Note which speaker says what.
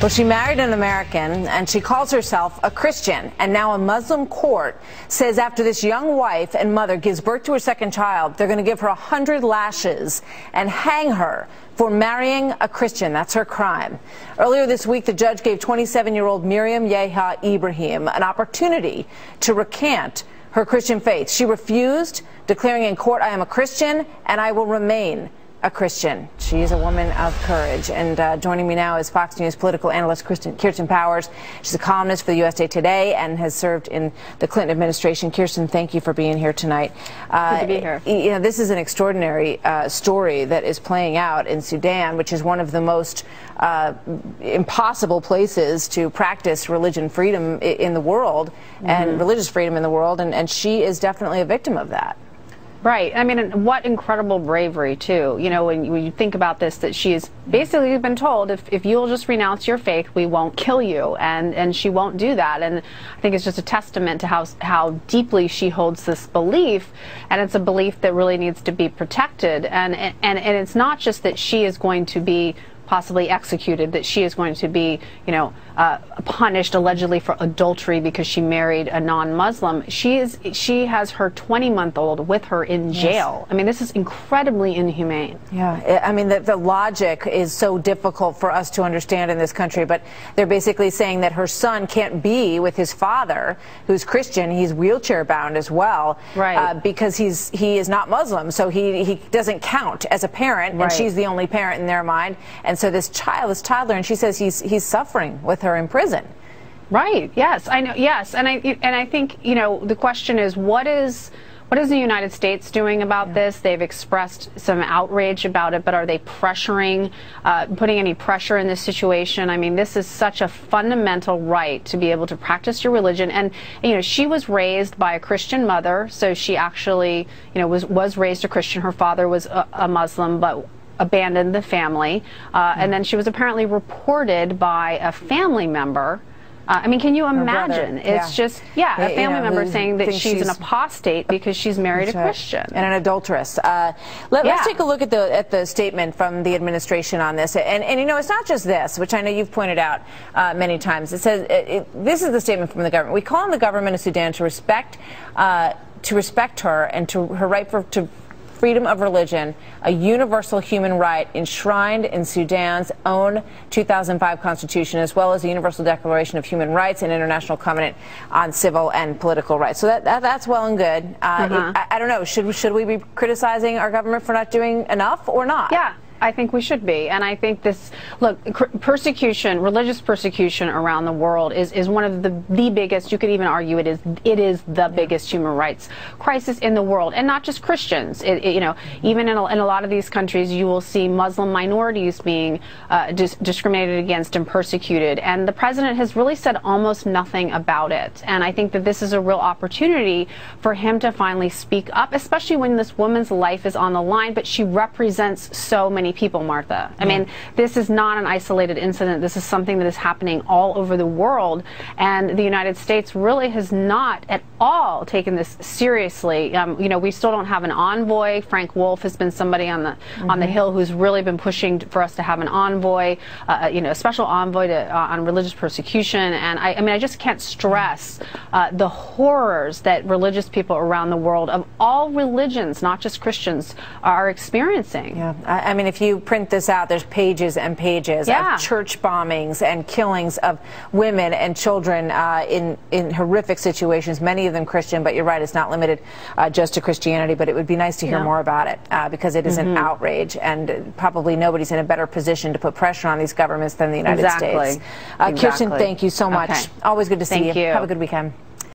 Speaker 1: Well, she married an American, and she calls herself a Christian. And now a Muslim court says after this young wife and mother gives birth to her second child, they're going to give her 100 lashes and hang her for marrying a Christian. That's her crime. Earlier this week, the judge gave 27-year-old Miriam Yeha Ibrahim an opportunity to recant her Christian faith. She refused, declaring in court, "I am a Christian and I will remain a Christian." She is a woman of courage. And joining me now is Fox News political analyst Kirsten Powers. She's a columnist for the USA Today and has served in the Clinton administration. Kirsten, thank you for being here tonight.
Speaker 2: Good to be here.
Speaker 1: You know, this is an extraordinary story that is playing out in Sudan, which is one of the most impossible places to practice religion freedom in the world, and religious freedom in the world, and she is definitely a victim of that.
Speaker 2: Right. I mean, what incredible bravery, too. You know, when you think about this, that she has basically been told, if you'll just renounce your faith, we won't kill you. And she won't do that. And I think it's just a testament to how deeply she holds this belief. And it's a belief that really needs to be protected. And it's not just that she is going to be possibly executed, that she is going to be, you know, punished allegedly for adultery because she married a non-Muslim. She has her 20-month-old with her in jail. Yes. I mean, this is incredibly inhumane.
Speaker 1: Yeah, I mean, the logic is so difficult for us to understand in this country, but they're basically saying that her son can't be with his father, who's Christian. He's wheelchair bound as well,
Speaker 2: right?
Speaker 1: Because he is not Muslim, so he doesn't count as a parent, and she's the only parent in their mind. And so this toddler, and she says he's suffering with her in prison.
Speaker 2: Right. Yes, I know. Yes, and I think, you know, the question is, what is the United States doing about this? They've expressed some outrage about it, but are they pressuring, putting any pressure in this situation? I mean, this is such a fundamental right to be able to practice your religion. And, you know, she was raised by a Christian mother, so she actually, you know, was raised a Christian. Her father was a Muslim, but abandoned the family, and then she was apparently reported by a family member. I mean, can you imagine? It's just, a family member saying that she's an apostate because she's married a Christian.
Speaker 1: And an adulteress. Let's take a look at the statement from the administration on this. And you know, it's not just this, which I know you've pointed out many times. It says, this is the statement from the government. "We call on the government of Sudan to respect her and to her right to freedom of religion, a universal human right enshrined in Sudan's own 2005 constitution, as well as the Universal Declaration of Human Rights and International Covenant on Civil and Political Rights." So that's well and good. I don't know. Should we be criticizing our government for not doing enough or not?
Speaker 2: Yeah. I think we should be, and I think this, look, persecution, religious persecution around the world is one of the biggest, you could even argue it is the biggest human rights crisis in the world, and not just Christians. You know, even in a lot of these countries, you will see Muslim minorities being discriminated against and persecuted, and the president has really said almost nothing about it. And I think that this is a real opportunity for him to finally speak up, especially when this woman's life is on the line, but she represents so many people, Martha. I mean, this is not an isolated incident. This is something that is happening all over the world, and the United States really has not at all taken this seriously. You know, we still don't have an envoy. Frank Wolf has been somebody on the Hill who's really been pushing for us to have an envoy, you know, a special envoy on religious persecution. And I mean, I just can't stress the horrors that religious people around the world of all religions, not just Christians, are experiencing.
Speaker 1: Yeah, I mean, if you print this out, there's pages and pages of church bombings and killings of women and children in horrific situations, many of them Christian, but you're right, it's not limited just to Christianity, but it would be nice to hear more about it because it is an outrage, and probably nobody's in a better position to put pressure on these governments than the United States. Kirsten, thank you so much. Always good to see you. Have a good weekend.